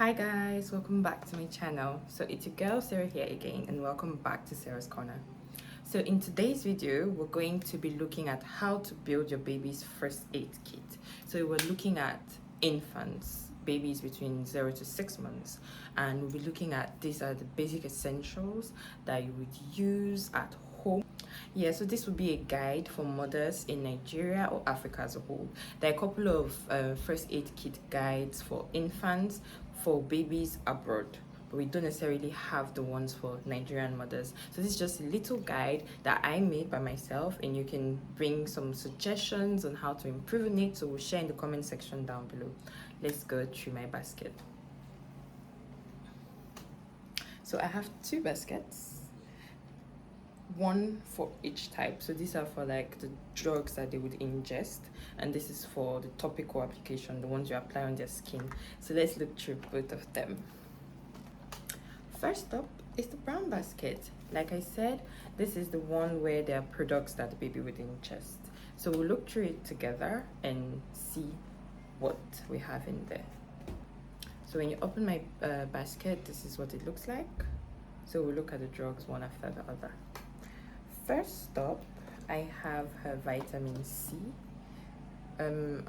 Hi guys, welcome back to my channel. So it's your girl Sarah here again, and welcome back to Sarah's Corner. So in today's video, we're going to be looking at how to build your baby's first aid kit. So we're looking at infants, babies between 0 to 6 months, and we'll be looking at these are the basic essentials that you would use at home. Yeah, so this will be a guide for mothers in Nigeria or Africa as a whole. There are a couple of first aid kit guides for infants, for babies abroad, but we don't necessarily have the ones for Nigerian mothers. So this is just a little guide that I made by myself, and you can bring some suggestions on how to improve on it, so we'll share in the comment section down below. Let's go through my basket. So I have 2 baskets, one for each type. So these are for like the drugs that they would ingest, and this is for the topical application, the ones you apply on their skin. So let's look through both of them. First up is the brown basket. Like I said, this is the one where there are products that the baby would ingest. So we'll look through it together and see what we have in there. So when you open my basket, this is what it looks like. So we'll look at the drugs one after the other. First up, I have her vitamin C.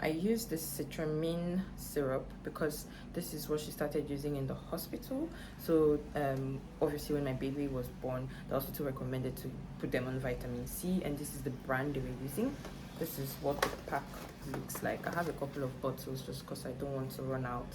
I use the citramine syrup because this is what she started using in the hospital. So obviously when my baby was born, the hospital recommended to put them on vitamin C, and this is the brand they were using. This is what the pack looks like. I have a couple of bottles just because I don't want to run out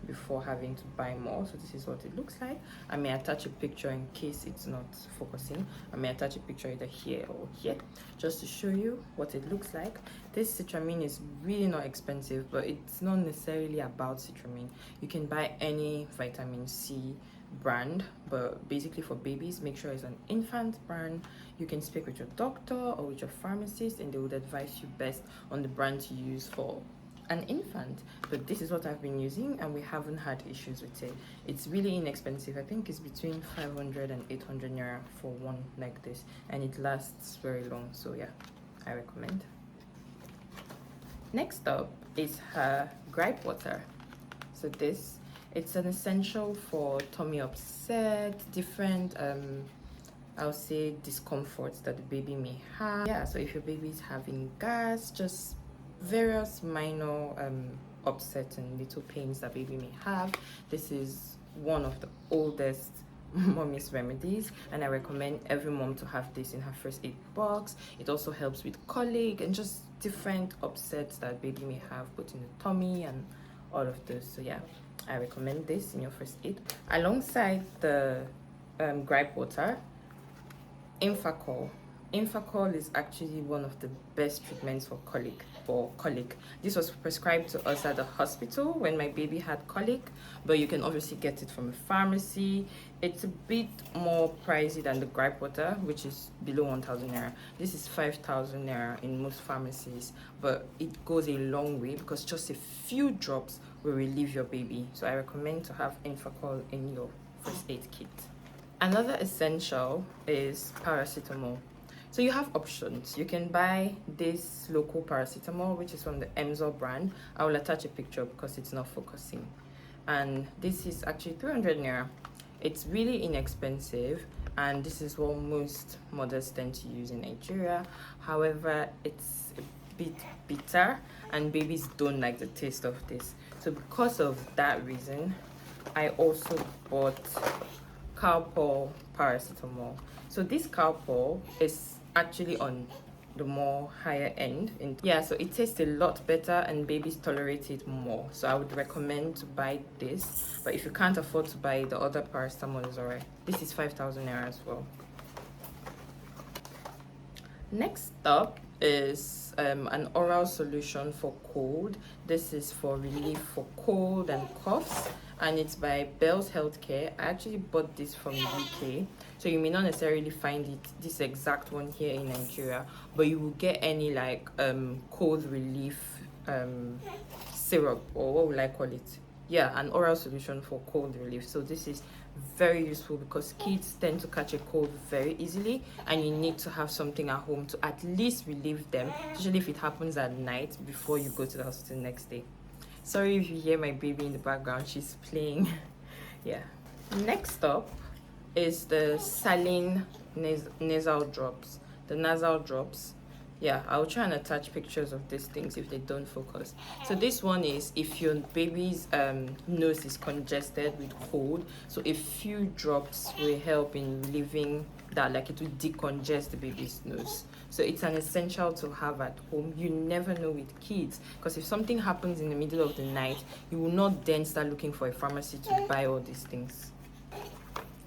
before having to buy more. So this is what it looks like. I may attach a picture in case it's not focusing. I may attach a picture either here or here just to show you what it looks like. This citramine is really not expensive, but it's not necessarily about citramine. You can buy any vitamin C brand, but basically for babies, make sure it's an infant brand. You can speak with your doctor or with your pharmacist, and they would advise you best on the brand to use for an infant. But this is what I've been using, and we haven't had issues with it. It's really inexpensive. I think it's between 500 and 800 naira for one like this, and it lasts very long. So yeah, I recommend. Next up is her gripe water. So this, it's an essential for tummy upset, different I'll say discomforts that the baby may have. Yeah, so if your baby is having gas, just various minor upsets and little pains that baby may have, this is one of the oldest mommy's remedies, and I recommend every mom to have this in her first aid box. It also helps with colic and just different upsets that baby may have, both in the tummy and all of this. So yeah, I recommend this in your first aid alongside the gripe water. Infacol is actually one of the best treatments for colic. This was prescribed to us at the hospital when my baby had colic, but you can obviously get it from a pharmacy. It's a bit more pricey than the gripe water, which is below 1,000 naira. This is 5,000 naira in most pharmacies, but it goes a long way because just a few drops will relieve your baby. So I recommend to have Infacol in your first aid kit. Another essential is paracetamol. So you have options. You can buy this local paracetamol, which is from the Emzor brand. I will attach a picture because it's not focusing. And this is actually 300 naira. It's really inexpensive, and this is what most mothers tend to use in Nigeria. However, it's a bit bitter, and babies don't like the taste of this. So because of that reason, I also bought Calpol paracetamol. So this Calpol is actually on the more higher end, yeah, so it tastes a lot better and babies tolerate it more. So I would recommend to buy this, but if you can't afford to buy the other paracetamol, is alright. This is 5,000 naira as well. Next up is an oral solution for cold. This is for relief for cold and coughs, and it's by Bell's Healthcare. I actually bought this from the UK, so you may not necessarily find this exact one here in Nigeria, but you will get any like cold relief syrup, or what would I call it? Yeah, an oral solution for cold relief. So this is very useful because kids tend to catch a cold very easily, and you need to have something at home to at least relieve them, especially if it happens at night before you go to the hospital the next day. Sorry if you hear my baby in the background, she's playing. Yeah. Next up is the saline nasal drops. The nasal drops. Yeah, I'll try and attach pictures of these things if they don't focus. So this one is if your baby's nose is congested with cold, so a few drops will help in relieving that, like it will decongest the baby's nose. So it's an essential to have at home. You never know with kids, because if something happens in the middle of the night, you will not then start looking for a pharmacy to buy all these things.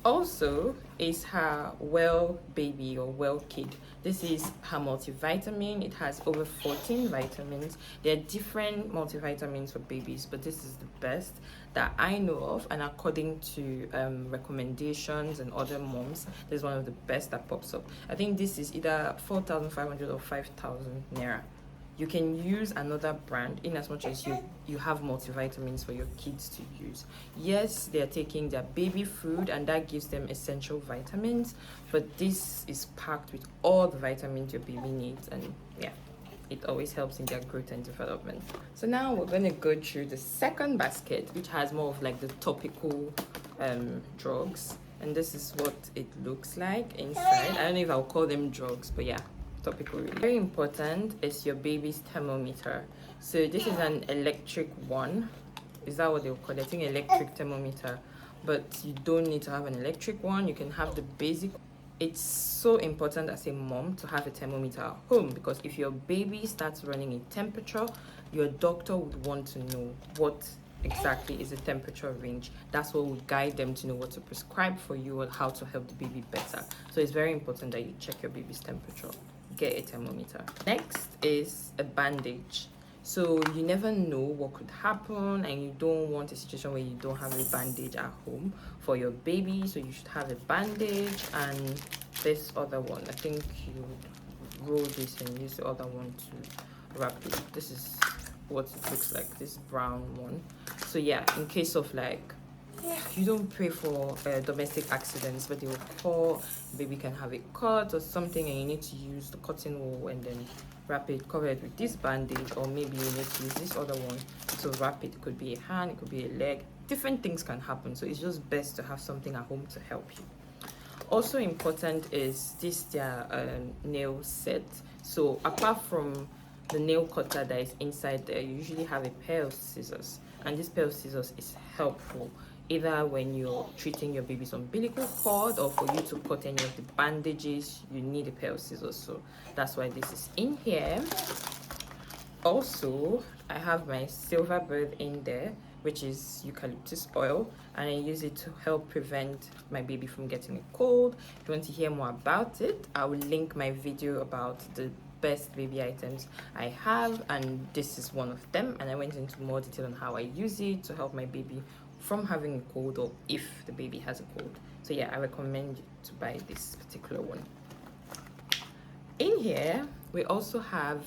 Also is her well baby or well kid. This is her multivitamin. It has over 14 vitamins. There are different multivitamins for babies, but this is the best that I know of, and according to recommendations and other moms, this is one of the best that pops up. I think this is either 4,500 or 5,000 naira. You can use another brand in as much as you have multivitamins for your kids to use. Yes, they're taking their baby food and that gives them essential vitamins, but this is packed with all the vitamins your baby needs, and yeah, it always helps in their growth and development. So now we're going to go through the second basket, which has more of like the topical drugs, and this is what it looks like inside. I don't know if I'll call them drugs, but yeah, topical. Very important is your baby's thermometer. So this is an electric one. Is that what they'll call it? I think electric thermometer, but you don't need to have an electric one. You can have the basic. It's so important as a mom to have a thermometer at home, because if your baby starts running a temperature, your doctor would want to know what exactly is the temperature range. That's what would guide them to know what to prescribe for you or how to help the baby better. So it's very important that you check your baby's temperature. Get a thermometer. Next is a bandage. So you never know what could happen, and you don't want a situation where you don't have a bandage at home for your baby. So you should have a bandage, and this other one, I think you would roll this and use the other one to wrap it. This is what it looks like, this brown one. So yeah, in case of like, you don't pray for domestic accidents, but they will call, baby can have a cut or something, and you need to use the cotton wool and then wrap it, cover it with this bandage, or maybe you need to use this other one to wrap it. It could be a hand, it could be a leg, different things can happen. So it's just best to have something at home to help you. Also important is this their nail set. So apart from the nail cutter that is inside there, you usually have a pair of scissors, and this pair of scissors is helpful either when you're treating your baby's umbilical cord or for you to cut any of the bandages. You need a pair of scissors, so that's why this is in here. Also, I have my silver bird in there, which is eucalyptus oil, and I use it to help prevent my baby from getting a cold. If you want to hear more about it, I will link my video about the best baby items I have, and this is one of them, and I went into more detail on how I use it to help my baby from having a cold, or if the baby has a cold. So yeah, I recommend you to buy this particular one. In here we also have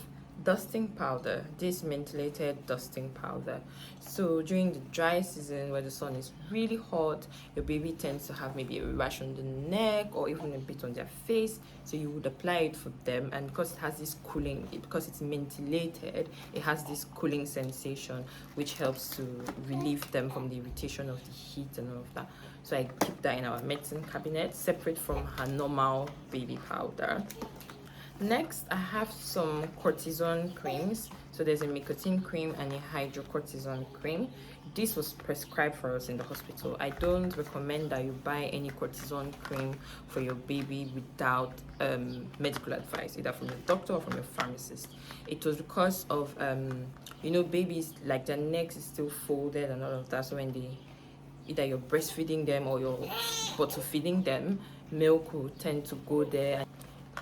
dusting powder, this mentholated dusting powder. So during the dry season where the sun is really hot, your baby tends to have maybe a rash on the neck or even a bit on their face, so you would apply it for them, and because it has this cooling, because it's mentholated, it has this cooling sensation which helps to relieve them from the irritation of the heat and all of that. So I keep that in our medicine cabinet separate from her normal baby powder. Next, I have some cortisone creams. So there's a nicotine cream and a hydrocortisone cream. This was prescribed for us in the hospital. I don't recommend that you buy any cortisone cream for your baby without medical advice, either from a doctor or from a pharmacist. It was because of you know, babies, like their necks is still folded and all of that, so when they, either you're breastfeeding them or you're bottle feeding them, milk will tend to go there.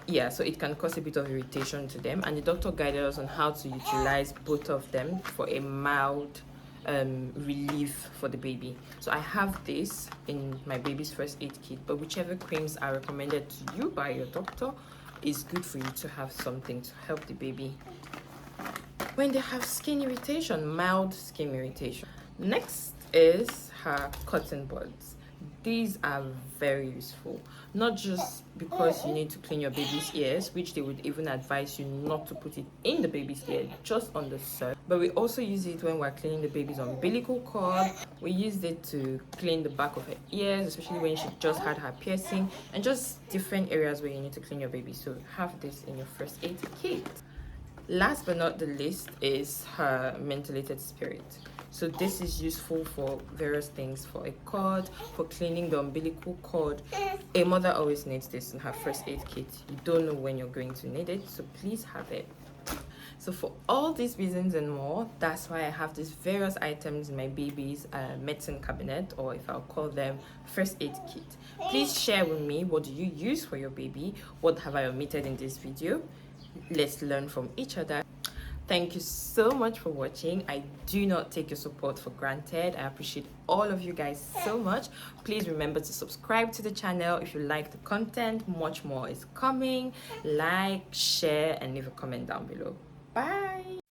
Yeah, so it can cause a bit of irritation to them, and the doctor guided us on how to utilize both of them for a mild relief for the baby. So I have this in my baby's first aid kit, but whichever creams are recommended to you by your doctor, is good for you to have something to help the baby when they have skin irritation, mild skin irritation. Next is her cotton buds. these are very useful, not just because you need to clean your baby's ears, which they would even advise you not to put it in the baby's ear, just on the surface, but we also use it when we're cleaning the baby's umbilical cord. We used it to clean the back of her ears, especially when she just had her piercing, and just different areas where you need to clean your baby. So have this in your first aid kit. Last but not the least is her mentholated spirit. So this is useful for various things, for a cord, for cleaning the umbilical cord. A mother always needs this in her first aid kit. You don't know when you're going to need it, so please have it. So for all these reasons and more, that's why I have these various items in my baby's medicine cabinet, or if I'll call them first aid kit. Please share with me, what do you use for your baby? What have I omitted in this video? Let's learn from each other. Thank you so much for watching. I do not take your support for granted. I appreciate all of you guys so much. Please remember to subscribe to the channel if you like the content. Much more is coming. Like, share, and leave a comment down below. Bye.